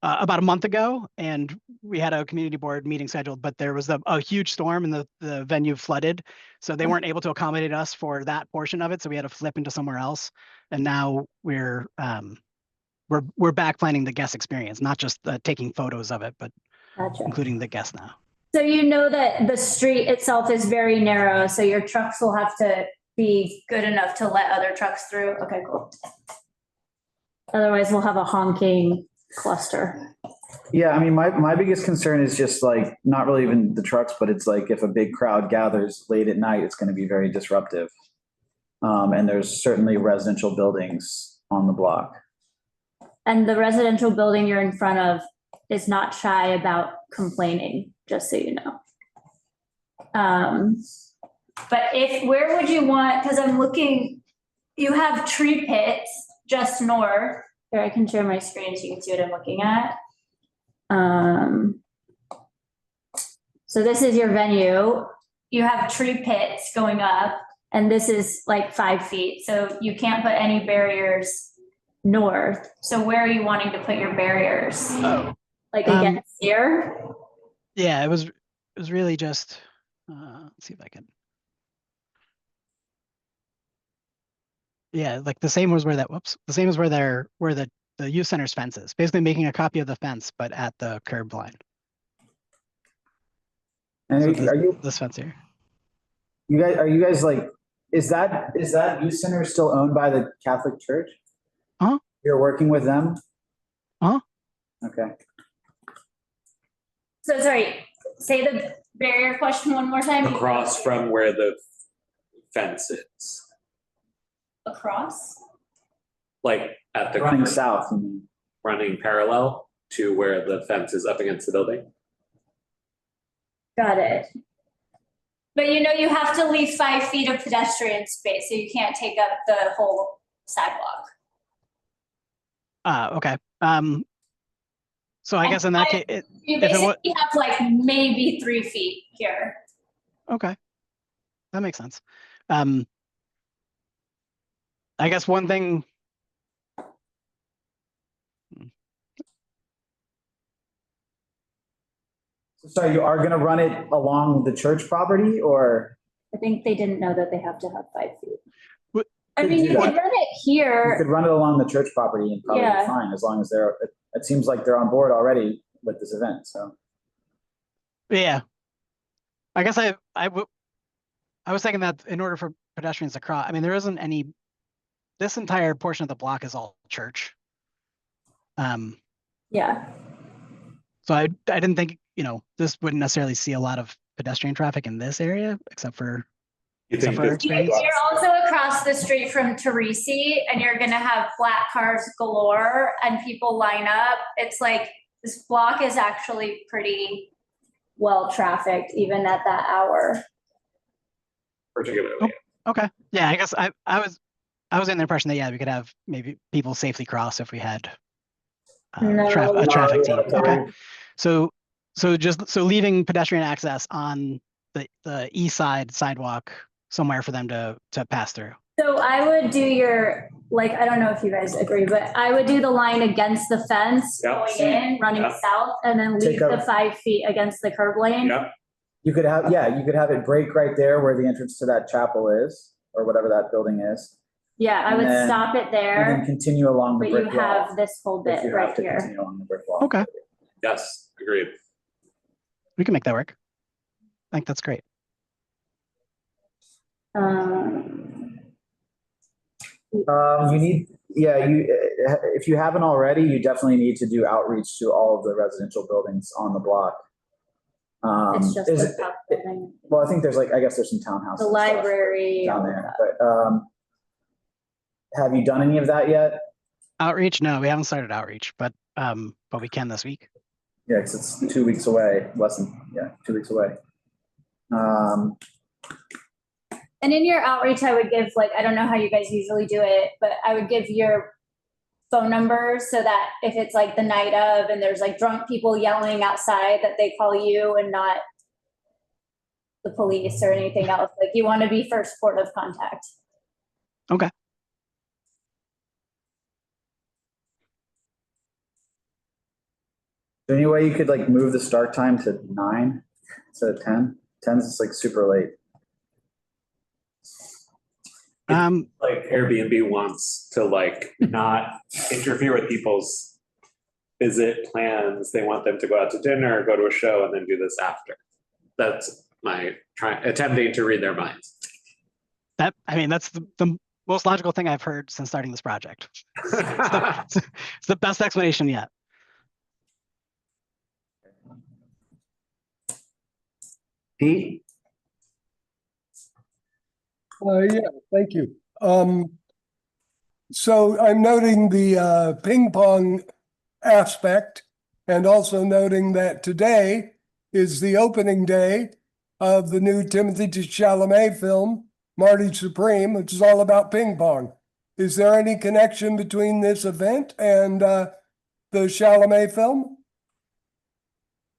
about a month ago, and we had a community board meeting scheduled, but there was a huge storm and the venue flooded. So they weren't able to accommodate us for that portion of it. So we had to flip into somewhere else. And now we're back planning the guest experience, not just taking photos of it, but including the guests now. So you know that the street itself is very narrow, so your trucks will have to be good enough to let other trucks through. Okay, cool. Otherwise, we'll have a honking cluster. Yeah, I mean, my biggest concern is just like not really even the trucks, but it's like if a big crowd gathers late at night, it's going to be very disruptive. And there's certainly residential buildings on the block. And the residential building you're in front of is not shy about complaining, just so you know. But where would you want, because I'm looking, you have tree pits just north. Here, I can share my screen so you can see what I'm looking at. So this is your venue. You have tree pits going up, and this is like 5 feet. So you can't put any barriers north. So where are you wanting to put your barriers? Oh. Like against here? Yeah, it was really just, let's see if I can. Yeah, like the same as where the youth center's fence is, basically making a copy of the fence, but at the curb line. And So are you this fence here? are you guys like, is that youth center still owned by the Catholic Church? Huh? You're working with them? Huh? Okay. So sorry, say the barrier question one more time. Across from where the fence is, Across? like at the Running south. running parallel to where the fence is up against the building. Got it. But you have to leave 5 feet of pedestrian space, so you can't take up the whole sidewalk. Okay. So I guess in that case, You basically have like maybe 3 feet here. okay, that makes sense. I guess one thing. So you are going to run it along the church property, or? I think they didn't know that they have to have 5 feet. What? I mean, you could run it here. You could run it along the church property and probably be fine, as long as it seems like they're on board already with this event, so. Yeah. I guess I was thinking that in order for pedestrians to cross, I mean, there isn't any, this entire portion of the block is all church. Yeah. So I didn't think, this wouldn't necessarily see a lot of pedestrian traffic in this area, except for You except think for our this experience. You're also across the street from Teresi, and you're gonna have flat cars galore and people line up. It's like, this block is actually pretty well trafficked, even at that hour. particularly? Okay. Yeah, I guess I was in the impression that, yeah, we could have maybe people safely cross if we had No. a traffic team. No, Okay. So leaving pedestrian access on the east side sidewalk somewhere for them to pass through. So I would do I don't know if you guys agree, but I would do the line against the fence Yep. going in, running Yep. south, and then leave Take a- the 5 feet against the curb lane. Yeah, You could have it break right there where the entrance to that chapel is, or whatever that building is. Yeah, I And would then- stop it And then there, continue along the but you brick wall. have this whole if bit you have right to here. continue along the brick wall. Okay. yes, agreed. We can make that work. I think that's great. If you haven't already, you definitely need to do outreach to all of the residential buildings on the block. It's just is the it- top building, Well, I think there's I guess there's some townhouses. the and stuff library. down all there, that. but, have you done any of that yet? Outreach? No, we haven't started outreach, but we can this week. Yeah, because it's 2 weeks away, 2 weeks away. And in your outreach, I would give, I don't know how you guys usually do it, but I would give your phone numbers so that if it's the night of and there's drunk people yelling outside, that they call you and not the police or anything else. You want to be first port of contact. Okay. Is there any way you could move the start time to 9 instead of 10? 10's just super late. Airbnb wants to not interfere with people's visit plans. They want them to go out to dinner, go to a show, and then do this after. That's my attempting to read their minds. That's the most logical thing I've heard since starting this project. It's the best explanation yet. Pete? Yeah, thank you. So I'm noting the ping pong aspect and also noting that today is the opening day of the new Timothy Chalamet film, Marty Supreme, which is all about ping pong. Is there any connection between this event and the Chalamet film?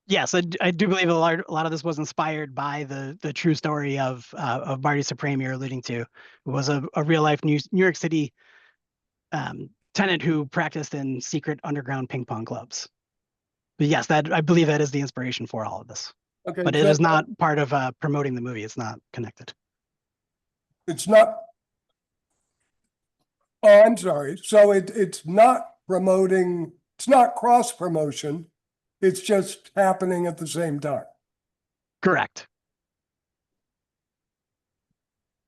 Yes, I do believe a lot of this was inspired by the true story of Marty Supreme you're alluding to, who was a real life New York City tenant who practiced in secret underground ping pong clubs. But yes, I believe that is the inspiration for all of this. Okay, But it is not part of promoting the movie. It's not connected. It's not. Oh, I'm sorry. So it's not promoting, it's not cross promotion. It's just happening at the same time. Correct.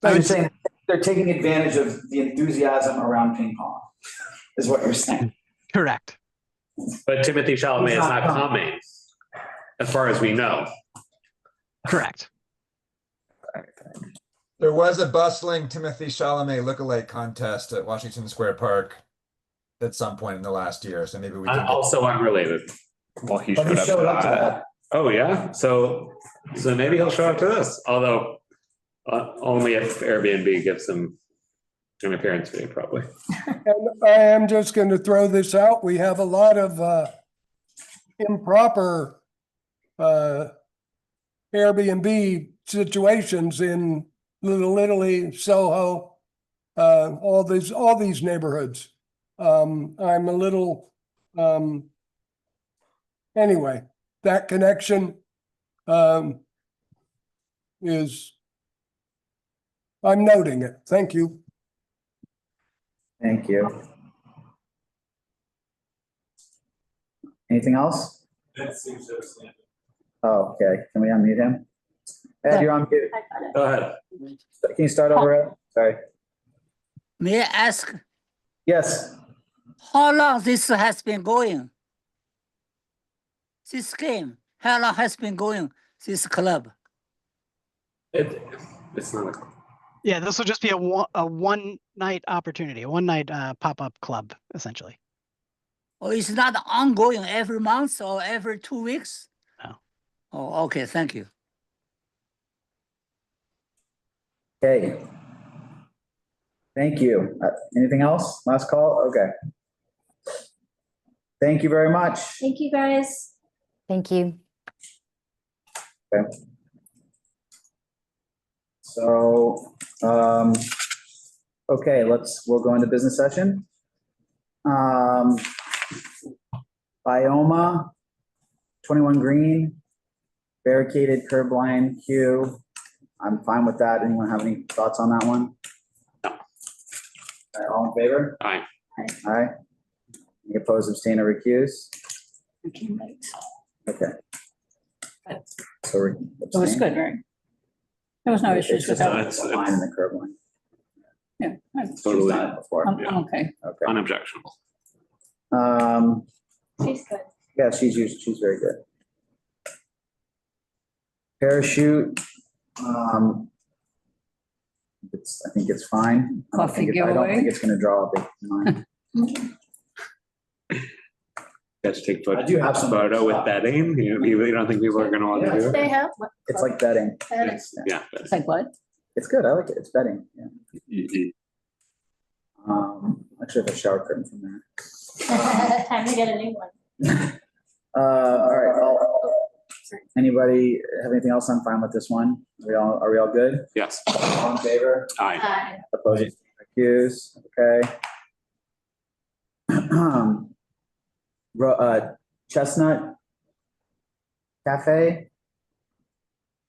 You're saying they're taking advantage of the enthusiasm around ping pong, is what you're saying. Correct. But Timothy Chalamet is not coming, as far as we know. Correct. There was a bustling Timothy Chalamet lookalike contest at Washington Square Park at some point in the last year, so maybe we can. Also unrelated. Well, he But showed up to to that. that. Oh, yeah? So maybe he'll show up to this, although only if Airbnb gives him an appearance fee, probably. And I am just going to throw this out. We have a lot of improper Airbnb situations in Little Italy, Soho, all these neighborhoods. I'm a little anyway, that connection is, I'm noting it. Thank you. Thank you. Anything else? Oh, okay. Can we unmute him? Ed, you're on mute. I got it. Go ahead. Can you start over, Ed? Sorry. May I ask, Yes. How long this has been going? This game, how long has been going, this club? It's not a, Yeah, this will just be a one night opportunity, a one night pop-up club, essentially. Or it's not ongoing every month or every 2 weeks? No. Oh, okay, thank you. Okay. Thank you. Anything else? Last call? Okay. Thank you very much. Thank you, guys. Thank you. Okay. So, okay, we'll go into business session. Bioma, 21 Green, barricaded curb line queue. I'm fine with that. Anyone have any thoughts on that one? No. All right, all in favor? Aye. Aye. Any opposed, abstain, or recuse? Okay. So we're. So it's good, right? There was no It's issues with just that. That's- a line in the curb line. Yeah, She's Totally. done it before. I'm okay. Okay. Unobjectionable. She's good. Yeah, she's very good. Parachute, I think it's fine. I don't Coffee think I don't giveaway. think it's gonna draw a big line. Guys take I do have some- photo with bedding. You don't think people are gonna want to do it? They have. It's like bedding. Bedding. Yeah. It's like what? It's good. I like it. It's bedding. Yeah. Actually, I have a shower curtain from there. Time to get a new one. All right. Anybody have anything else? I'm fine with this one. Are we all good? Yes. All in favor? Aye. Opposed? Accused? Okay. Chestnut Cafe,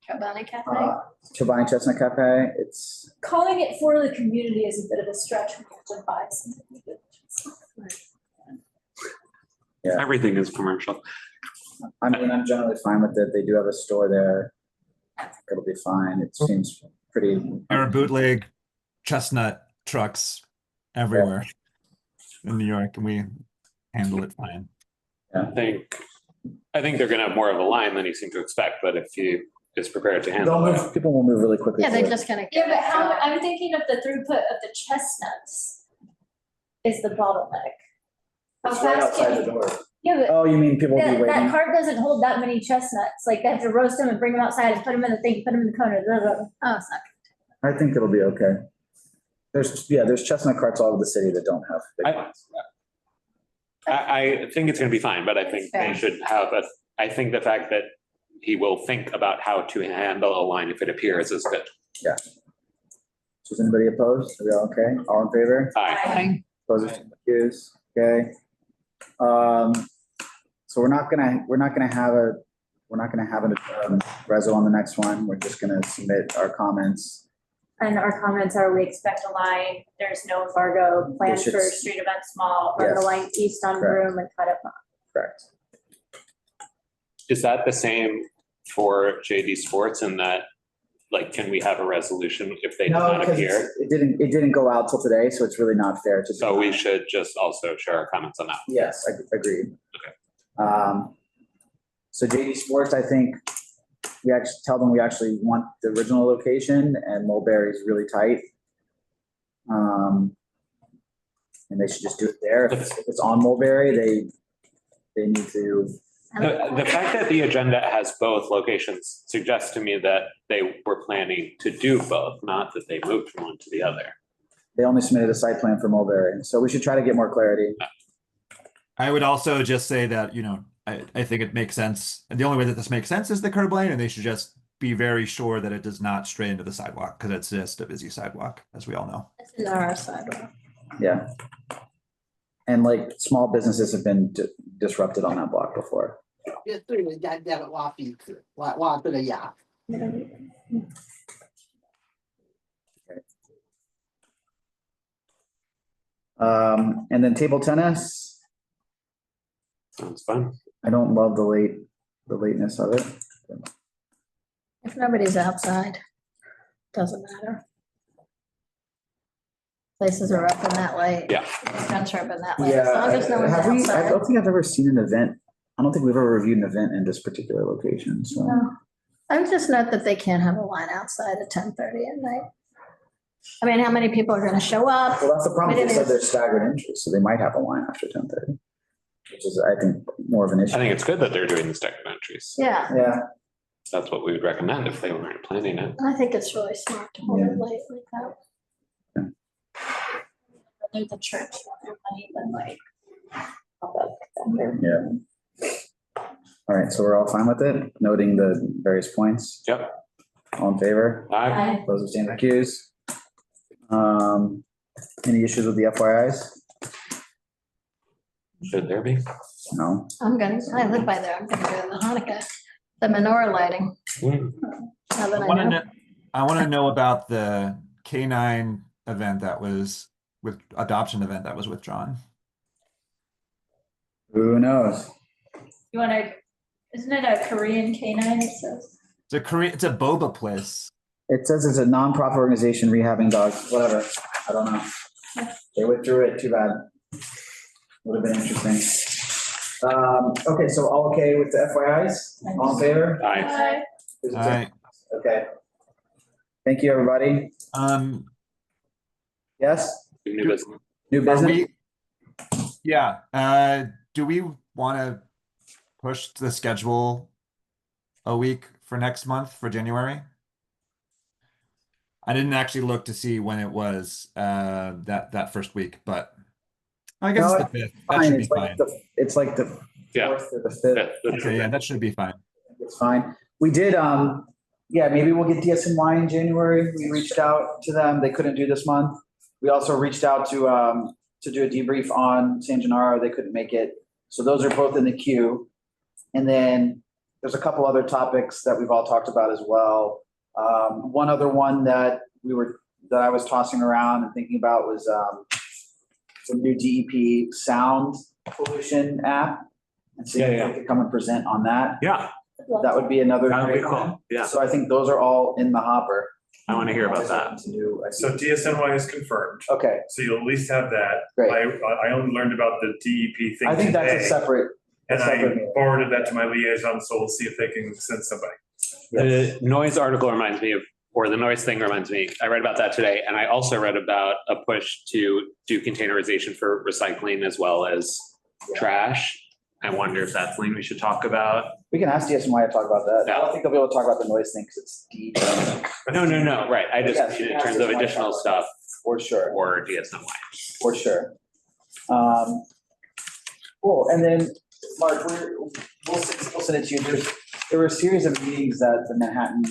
Chobani Cafe. Chobani Chestnut Cafe. It's, Calling it for the community is a bit of a stretch. We have to buy something. yeah. Everything is commercial. I mean, I'm generally fine with it. They do have a store there. I think it'll be fine. It seems pretty. There are bootleg chestnut trucks everywhere in New York, and we handle it fine. I think they're gonna have more of a line than you seem to expect, but if he is prepared to handle it. People will move really quickly. Yeah, through they're it. just gonna. Yeah, but I'm thinking of the throughput of the chestnuts is the bottleneck. How It's right fast can outside the you? door. Yeah, but Oh, you mean people will be that waiting? cart doesn't hold that many chestnuts. Like they have to roast them and bring them outside and put them in the thing, put them in the cone. Oh, it's not. I think it'll be okay. There's chestnut carts all over the city that don't have big lines. I think it's gonna be fine, but I think they should have I think the fact that he will think about how to handle a line if it appears is good. Yeah. So is anybody opposed? Are we all okay? All in favor? Aye. Opposed, accused? Okay. So we're not gonna have a reso on the next one. We're just gonna submit our comments. And our comments are, we expect a line, there's no embargo, plan should- for street event small, run the Yes. line east on Correct. Broome and cut it. Correct. Is that the same for JD Sports in that, like, can we have a resolution if they do No, not because appear? it didn't go out till today, so it's really not fair to. So we should just also share our comments on that. Yes, I agreed. Okay. So JD Sports, I think we actually tell them we actually want the original location, and Mulberry is really tight. And they should just do it there. If it's on Mulberry, they need to. The fact that the agenda has both locations suggests to me that they were planning to do both, not that they moved from one to the other. They only submitted a site plan for Mulberry, so we should try to get more clarity. I would also just say that, I think it makes sense. And the only way that this makes sense is the curb lane, and they should just be very sure that it does not stray into the sidewalk, because it's just a busy sidewalk, as we all know. This is our sidewalk. Yeah. And like small businesses have been disrupted on that block before. And then table tennis. Sounds fun. I don't love the lateness of it. If nobody's outside, doesn't matter. places are open that late. Yeah. Restaurants are open that late. Yeah, As long as no one's have we, I outside. don't think I've ever seen an event. I don't think we've ever reviewed an event in this particular location, so. No. I would just note that they can't have a line outside at 10:30 at night. I mean, how many people are gonna show up? Well, that's the problem. But They it said is- they're staggered entries, so they might have a line after 10:30. Which is, I think, more of an issue. I think it's good that they're doing the staggered entries. Yeah, Yeah, That's what we would recommend if they weren't planning it. I think it's really smart to hold it late like that. Leave the church money than like. yeah. All right, so we're all fine with it, noting the various points. Yep. All in favor? Aye. Those abstaining, recused. Any issues with the FYIs? Should there be? No? I live by there. I'm gonna go to the Hanukkah, the menorah lighting. Hmm. Now that I I want to know. know, I want to know about the K9 event that was with adoption event that was withdrawn. Who knows? You wanna, isn't it a Korean canine it says? It's a boba place. It says it's a nonprofit organization rehabbing dogs, whatever. I don't know. They withdrew it, too bad. Would have been interesting. Okay, so all okay with the FYIs? All in favor? Aye. Who's All right. Okay. Thank you, everybody. Yes? New business. New Are business? do we want to push the schedule a week for next month for January? I didn't actually look to see when it was that first week, but I guess No, it's the 5th. That Fine, should be it's like fine. it's like the Yeah. 4th or the 5th. Okay, yeah, that should be fine. It's fine. We did, yeah, maybe we'll get DSNY in January. We reached out to them. They couldn't do this month. We also reached out to do a debrief on San Gennaro. They couldn't make it. So those are both in the queue. And then there's a couple other topics that we've all talked about as well. One other one that I was tossing around and thinking about was the new DEP sound pollution app. And see if they could come and present on that. Yeah, That would be another. that would be great cool. one. Yeah, So I think those are all in the hopper. I want to hear about that. To do, I So see. DSNY is confirmed, Okay, so you'll at least have that. Great. I only learned about the DEP thing I think that's a today, separate. and I separate meeting. forwarded that to my liaison, so we'll see if they can send somebody. Yes. The noise article reminds me of, or the noise thing reminds me, I read about that today, and I also read about a push to do containerization for recycling as well as trash. I wonder if that's something we should talk about. We can ask DSNY to talk about that. I Yeah. don't think they'll be able to talk about the noise thing because it's deep. No, right, I just Yes, mean in yes, terms of DSNY additional talk stuff For sure, or DSNY. for sure. Cool, and then, Mark, we'll send it to you. There were a series of meetings that the Manhattan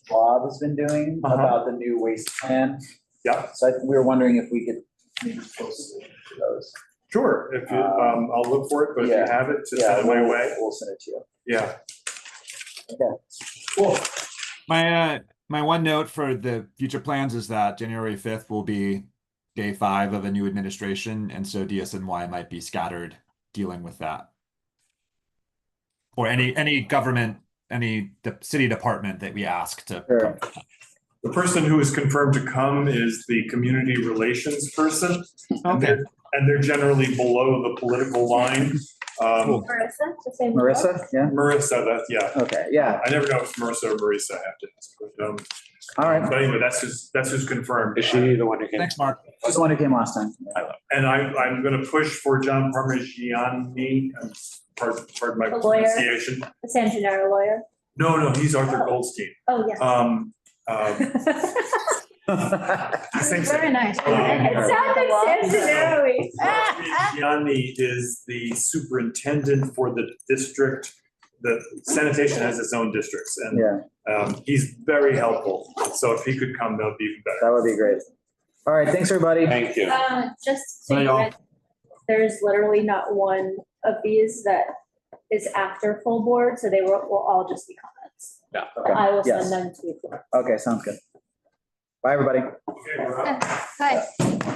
Squad has been doing about the new waste plan. Yeah. So we were wondering if we could maybe post to those. Sure, if you, I'll look for it, but if you yeah. have it, just Yeah, send it my way. we'll send it to you. Yeah. Okay, cool. My one note for the future plans is that January 5th will be day 5 of a new administration, and so DSNY might be scattered dealing with that. Or any government, city department that we ask to Sure. come. The person who is confirmed to come is the community relations person. Okay. And they're generally below the political line. Cool. Marissa, the same. Marissa, yeah, Marissa, yeah. okay, yeah, I never know if it's Marissa or Marissa, I have to ask. all right. But anyway, that's who's confirmed. Is she the one who came? Thanks, Mark. She's the one who came last time. And I'm gonna push for John Parmigiani, pardon my The lawyer. pronunciation. The San Gennaro lawyer. No, he's Arthur Goldstein. Oh, yeah. Same Very nice. It sounded San Gennaro-y. Parmigiani is the superintendent for the district. The sanitation has its own districts, and Yeah, he's very helpful. So if he could come, that would be even better. that would be great. All right, thanks, everybody. Thank you. Just so Bye, you y'all. read, there's literally not one of these that is after full board, so they will all just be comments. Yeah. Okay, I will yes. send them to you. Okay, sounds good. Bye, everybody. Okay, we're up. Hi.